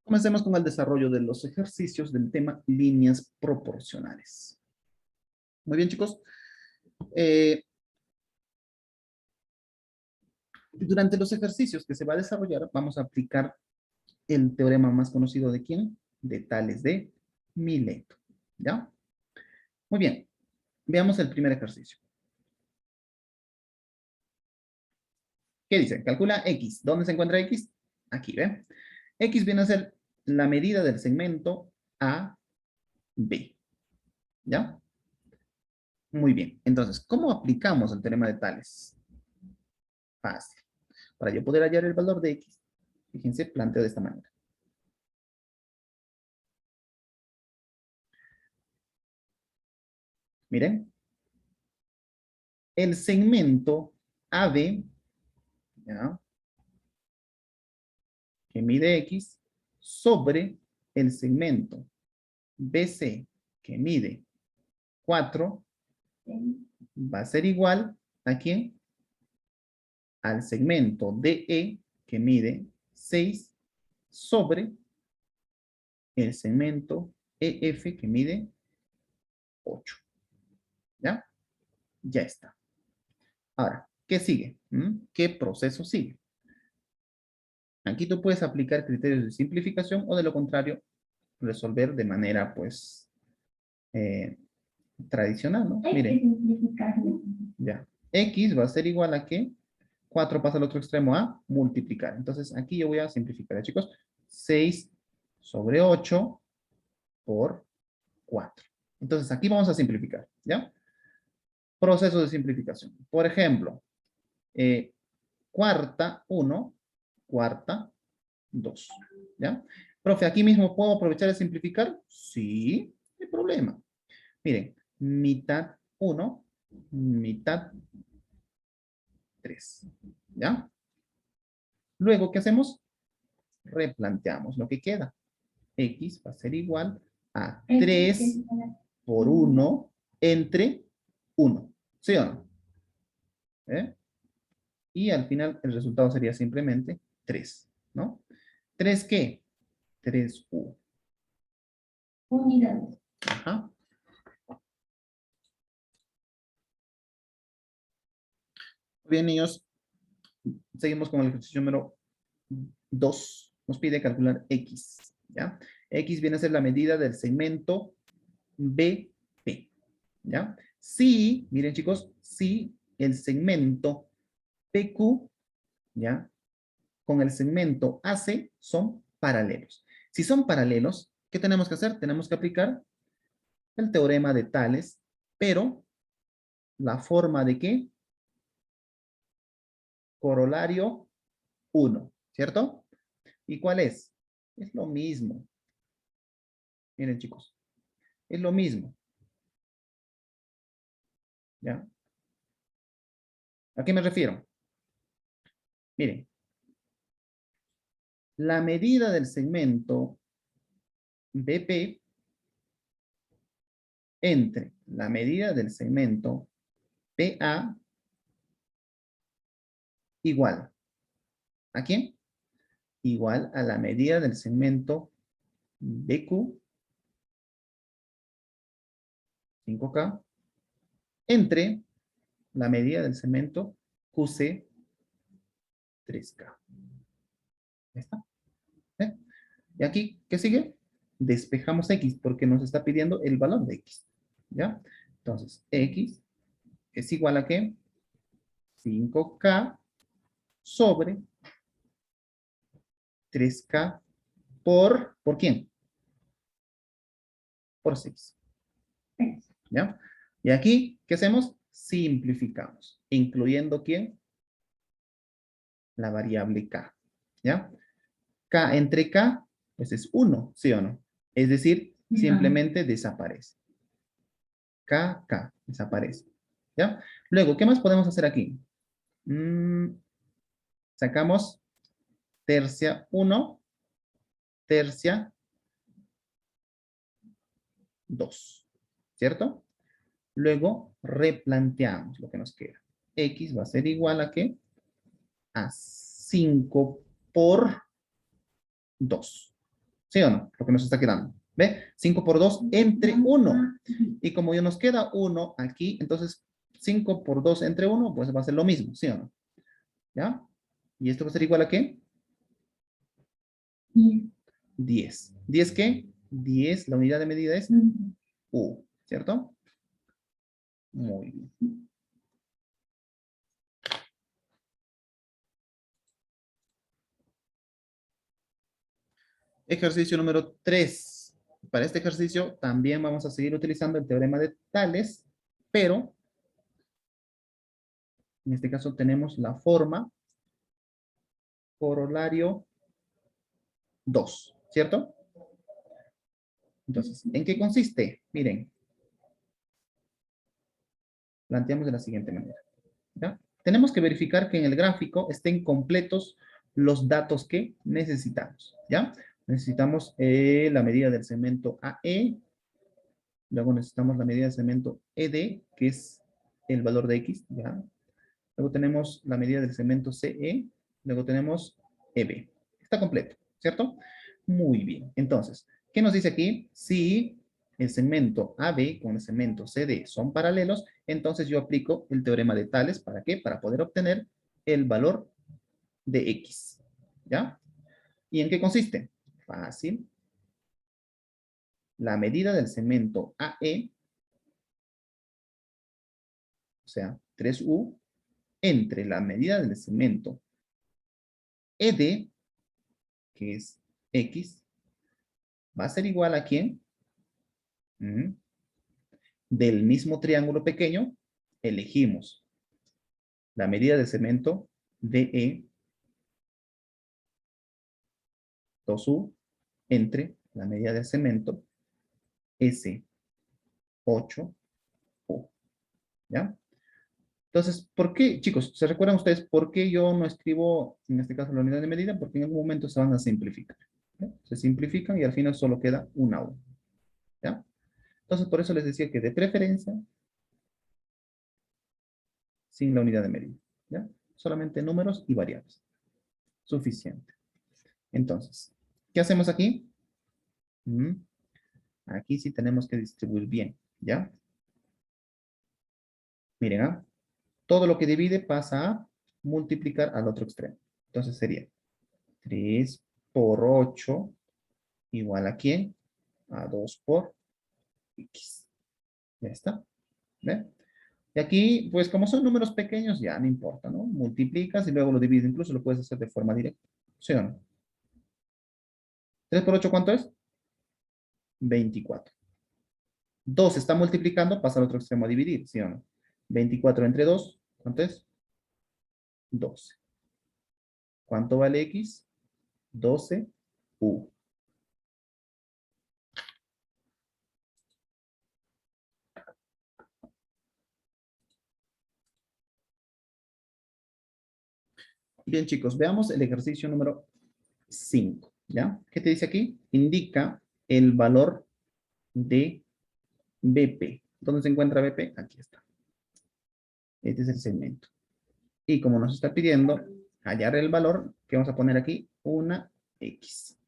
Comencemos con el desarrollo de los ejercicios del tema líneas proporcionales. Muy bien, chicos. Durante los ejercicios que se va a desarrollar, vamos a aplicar el teorema más conocido de ¿quién? De Tales de Mileto. ¿Ya? Muy bien. Veamos el primer ejercicio. ¿Qué dice? Calcula X. ¿Dónde se encuentra X? Aquí, ¿ve? X viene a ser la medida del segmento A, B. ¿Ya? Muy bien. Entonces, ¿cómo aplicamos el teorema de Tales? Fácil. Para yo poder hallar el valor de X, fíjense, planteo de esta manera. Miren, el segmento AB, ¿ya?, que mide X, sobre el segmento BC, que mide 4, va a ser igual ¿a quién? Al segmento DE, que mide 6, sobre el segmento EF, que mide 8. ¿Ya? Ya está. Ahora, ¿qué sigue? ¿Qué proceso sigue? Aquí tú puedes aplicar criterios de simplificación o de lo contrario, resolver de manera, pues, tradicional, ¿no? Miren. Ya. X va a ser igual a ¿qué? 4 pasa al otro extremo a multiplicar. Entonces, aquí yo voy a simplificar, chicos. 6 sobre 8 por 4. Entonces, aquí vamos a simplificar, ¿ya? Proceso de simplificación. Por ejemplo, cuarta 1, cuarta 2, ¿ya? Profe, ¿aquí mismo puedo aprovechar de simplificar? Sí, no hay problema. Miren, mitad 1, mitad 3, ¿ya? Luego, ¿qué hacemos? Replanteamos lo que queda. X va a ser igual a 3 por 1 entre 1, ¿sí o no? ¿Eh? Y al final el resultado sería simplemente 3, ¿no? ¿3 qué? 3U. Unidades. Ajá. Bien, niños, seguimos con el ejercicio número 2. Nos pide calcular X, ¿ya? X viene a ser la medida del segmento BP, ¿ya? Si, miren chicos, si el segmento PQ, ¿ya?, con el segmento AC son paralelos. Si son paralelos, ¿qué tenemos que hacer? Tenemos que aplicar el teorema de Tales, pero la forma de ¿qué? Corolario 1, ¿cierto? ¿Y cuál es? Es lo mismo. Miren, chicos, es lo mismo. ¿Ya? ¿A qué me refiero? Miren, la medida del segmento BP entre la medida del segmento PA igual. ¿A quién? Igual a la medida del segmento BQ, 5K, entre la medida del segmento QC, 3K. ¿Ya está? ¿Eh? ¿Y aquí qué sigue? Despejamos X porque nos está pidiendo el valor de X. ¿Ya? Entonces, X es igual a ¿qué? 5K sobre 3K ¿por quién? Por 6. ¿Ya? Y aquí, ¿qué hacemos? Simplificamos, incluyendo ¿quién? La variable K. ¿Ya? K entre K, pues es 1, ¿sí o no? Es decir, simplemente desaparece. K, K, desaparece. ¿Ya? Luego, ¿qué más podemos hacer aquí? Sacamos tercia 1, tercia 2, ¿cierto? Luego replanteamos lo que nos queda. X va a ser igual a ¿qué? A 5 por 2. ¿Sí o no? Lo que nos está quedando. ¿Ve? 5 por 2 entre 1. Y como ya nos queda 1 aquí, entonces 5 por 2 entre 1, pues va a ser lo mismo, ¿sí o no? ¿Ya? ¿Y esto va a ser igual a qué? 10. ¿10 qué? 10, la unidad de medida es U, ¿cierto? Muy bien. Ejercicio número 3. Para este ejercicio también vamos a seguir utilizando el teorema de Tales, pero en este caso tenemos la forma corolario 2, ¿cierto? Entonces, ¿en qué consiste? Miren, planteamos de la siguiente manera. ¿Ya? Tenemos que verificar que en el gráfico estén completos los datos que necesitamos. ¿Ya? Necesitamos la medida del segmento AE, luego necesitamos la medida del segmento ED, que es el valor de X, ¿ya? Luego tenemos la medida del segmento CE, luego tenemos EB. Está completo, ¿cierto? Muy bien. Entonces, ¿qué nos dice aquí? Si el segmento AB con el segmento CD son paralelos, entonces yo aplico el teorema de Tales. ¿Para qué? Para poder obtener el valor de X. ¿Ya? ¿Y en qué consiste? Fácil. La medida del segmento AE, o sea, 3U, entre la medida del segmento ED, que es X, va a ser igual a ¿quién? Del mismo triángulo pequeño, elegimos la medida de segmento DE 2U entre la medida de segmento S8U. ¿Ya? Entonces, ¿por qué, chicos? ¿Se recuerdan ustedes por qué yo no escribo, en este caso, la unidad de medida? Porque en algún momento se van a simplificar. ¿Ya? Se simplifican y al final solo queda una U. ¿Ya? Entonces, por eso les decía que de preferencia, sin la unidad de medida. ¿Ya? Solamente números y variables. Suficiente. Entonces, ¿qué hacemos aquí? Aquí sí tenemos que distribuir bien, ¿ya? Miren, ¿ah? Todo lo que divide pasa a multiplicar al otro extremo. Entonces sería 3 por 8 igual a ¿quién? A 2 por X. Ya está. ¿Ve? Y aquí, pues como son números pequeños, ya no importa, ¿no? Multiplicas y luego lo divides. Incluso lo puedes hacer de forma directa. ¿Sí o no? 3 por 8, ¿cuánto es? 24. 2 está multiplicando, pasa al otro extremo a dividir, ¿sí o no? 24 entre 2, ¿cuánto es? 12. ¿Cuánto vale X? 12U. Bien, chicos, veamos el ejercicio número 5, ¿ya? ¿Qué te dice aquí? Indica el valor de BP. ¿Dónde se encuentra BP? Aquí está. Este es el segmento. Y como nos está pidiendo hallar el valor, ¿qué vamos a poner aquí? Una X.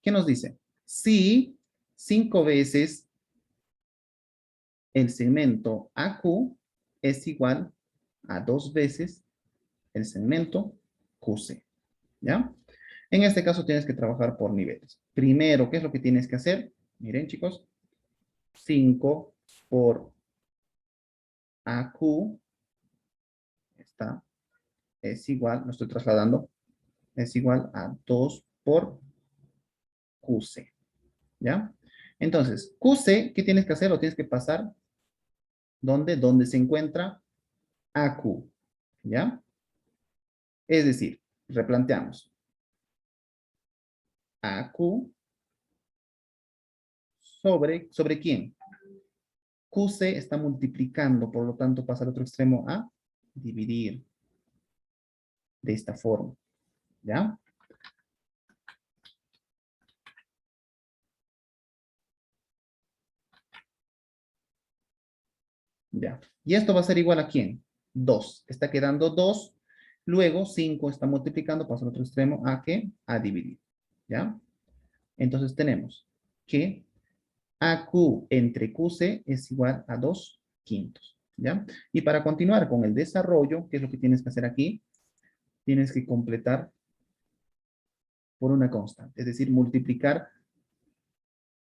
¿Qué nos dice? Si 5 veces el segmento AQ es igual a 2 veces el segmento QC. ¿Ya? En este caso tienes que trabajar por niveles. Primero, ¿qué es lo que tienes que hacer? Miren, chicos. 5 por AQ está, es igual, lo estoy trasladando, es igual a 2 por QC. ¿Ya? Entonces, QC, ¿qué tienes que hacer? Lo tienes que pasar, ¿dónde? Donde se encuentra AQ. ¿Ya? Es decir, replanteamos. AQ ¿sobre quién? QC está multiplicando, por lo tanto pasa al otro extremo a dividir de esta forma. ¿Ya? Ya. Y esto va a ser igual a ¿quién? 2. Está quedando 2. Luego 5 está multiplicando, pasa al otro extremo a ¿qué? A dividir. ¿Ya? Entonces tenemos que AQ entre QC es igual a 2/5, ¿ya? Y para continuar con el desarrollo, ¿qué es lo que tienes que hacer aquí? Tienes que completar por una constante, es decir, multiplicar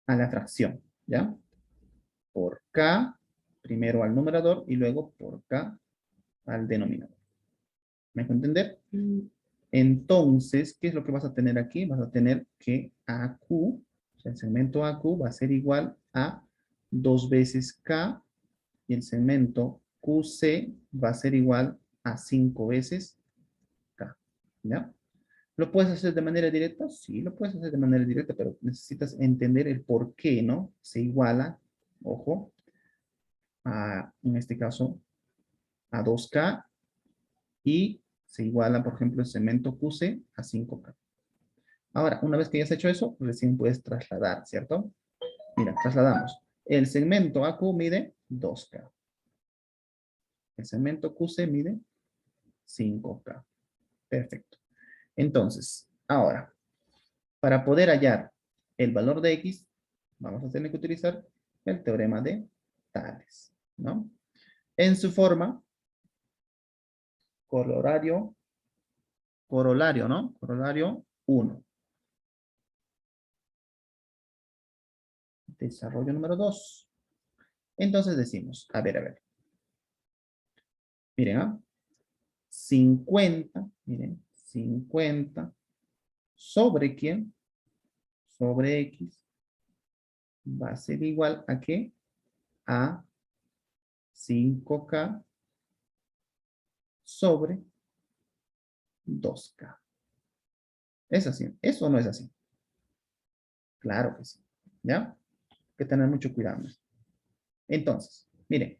a la fracción, ¿ya? Por K, primero al numerador y luego por K al denominador. ¿Me dejo entender? Entonces, ¿qué es lo que vas a tener aquí? Vas a tener que AQ, o sea, el segmento AQ va a ser igual a 2 veces K y el segmento QC va a ser igual a 5 veces K. ¿Ya? ¿Lo puedes hacer de manera directa? Sí, lo puedes hacer de manera directa, pero necesitas entender el por qué, ¿no? Se iguala, ojo, en este caso, a 2K y se iguala, por ejemplo, el segmento QC a 5K. Ahora, una vez que hayas hecho eso, recién puedes trasladar, ¿cierto? Mira, trasladamos. El segmento AQ mide 2K. El segmento QC mide 5K. Perfecto. Entonces, ahora, para poder hallar el valor de X, vamos a tener que utilizar el teorema de Tales, ¿no? En su forma, corolario, ¿no? Corolario 1. Desarrollo número 2. Entonces decimos, a ver. Miren, 50, miren, 50 sobre ¿quién? Sobre X va a ser igual a ¿qué? A 5K sobre 2K. ¿Es así? ¿Eso no es así? Claro que sí. ¿Ya? Hay que tener mucho cuidado. Entonces, miren,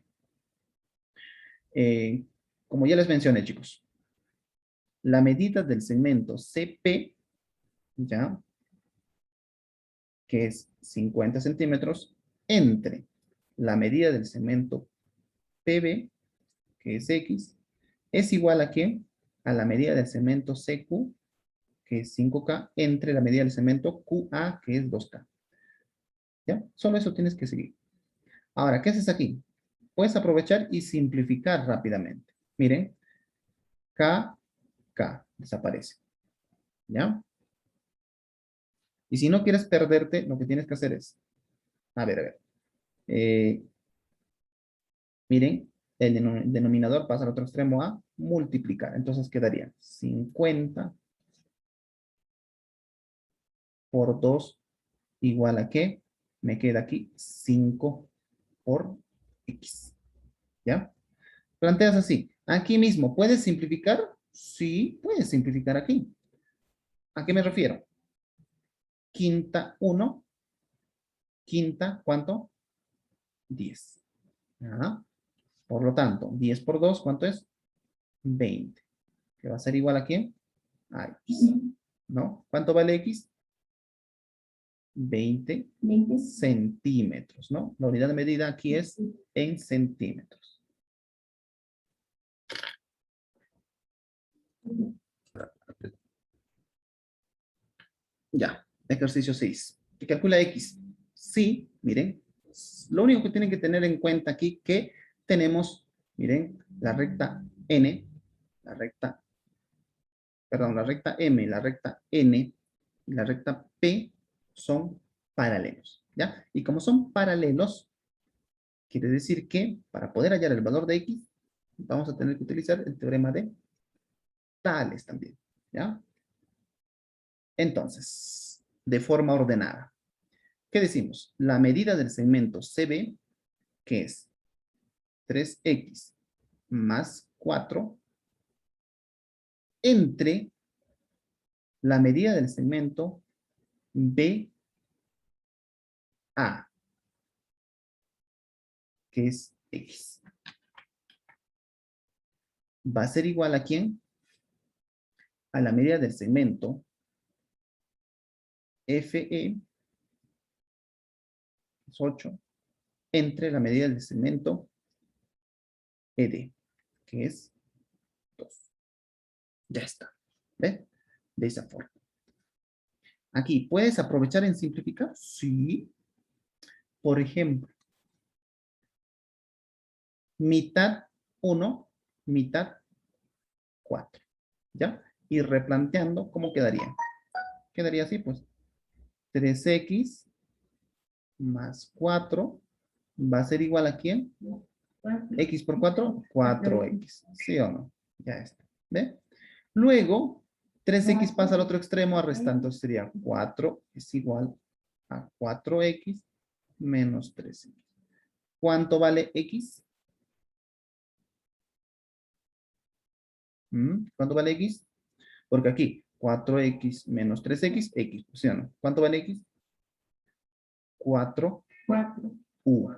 como ya les mencioné, chicos, la medida del segmento CP, ¿ya? Que es 50 centímetros, entre la medida del segmento PB, que es X, es igual a ¿qué? A la medida del segmento CQ, que es 5K, entre la medida del segmento QA, que es 2K. ¿Ya? Solo eso tienes que seguir. Ahora, ¿qué haces aquí? Puedes aprovechar y simplificar rápidamente. Miren, K, K, desaparece. ¿Ya? Y si no quieres perderte, lo que tienes que hacer es, a ver. eh, miren, el denominador pasa al otro extremo a multiplicar. Entonces quedaría 50 por 2 igual a ¿qué? Me queda aquí 5 por X. ¿Ya? Planteas así. Aquí mismo, ¿puedes simplificar? Sí, puedes simplificar aquí. ¿A qué me refiero? Quinta 1, quinta, ¿cuánto? 10. ¿Ya? Por lo tanto, 10 por 2, ¿cuánto es? 20. ¿Que va a ser igual a quién? A X. ¿No? ¿Cuánto vale X? 20 centímetros, ¿no? La unidad de medida aquí es en centímetros. Ya, ejercicio 6. ¿Qué calcula X? Sí, miren, lo único que tienen que tener en cuenta aquí que tenemos, miren, la recta N, la recta, perdón, la recta M, la recta N y la recta P son paralelos, ¿ya? Y como son paralelos, quiere decir que para poder hallar el valor de X, vamos a tener que utilizar el teorema de Tales también, ¿ya? Entonces, de forma ordenada. ¿Qué decimos? La medida del segmento CB, que es 3X más 4, entre la medida del segmento BA, que es X. Va a ser igual a ¿quién? A la medida del segmento FE, es 8, entre la medida del segmento ED, que es 2. Ya está. ¿Ves? De esa forma. Aquí, ¿puedes aprovechar en simplificar? Sí. Por ejemplo, mitad 1, mitad 4. ¿Ya? Y replanteando, ¿cómo quedaría? Quedaría así, pues. 3x más 4 va a ser igual a ¿quién? X por 4, 4x. ¿Sí o no? Ya está. ¿Ve? Luego, 3x pasa al otro extremo a restar, entonces sería 4 es igual a 4x menos 3x. ¿Cuánto vale x? ¿Cuánto vale x? Porque aquí, 4x menos 3x, x, ¿sí o no? ¿Cuánto vale x? 4 4. u.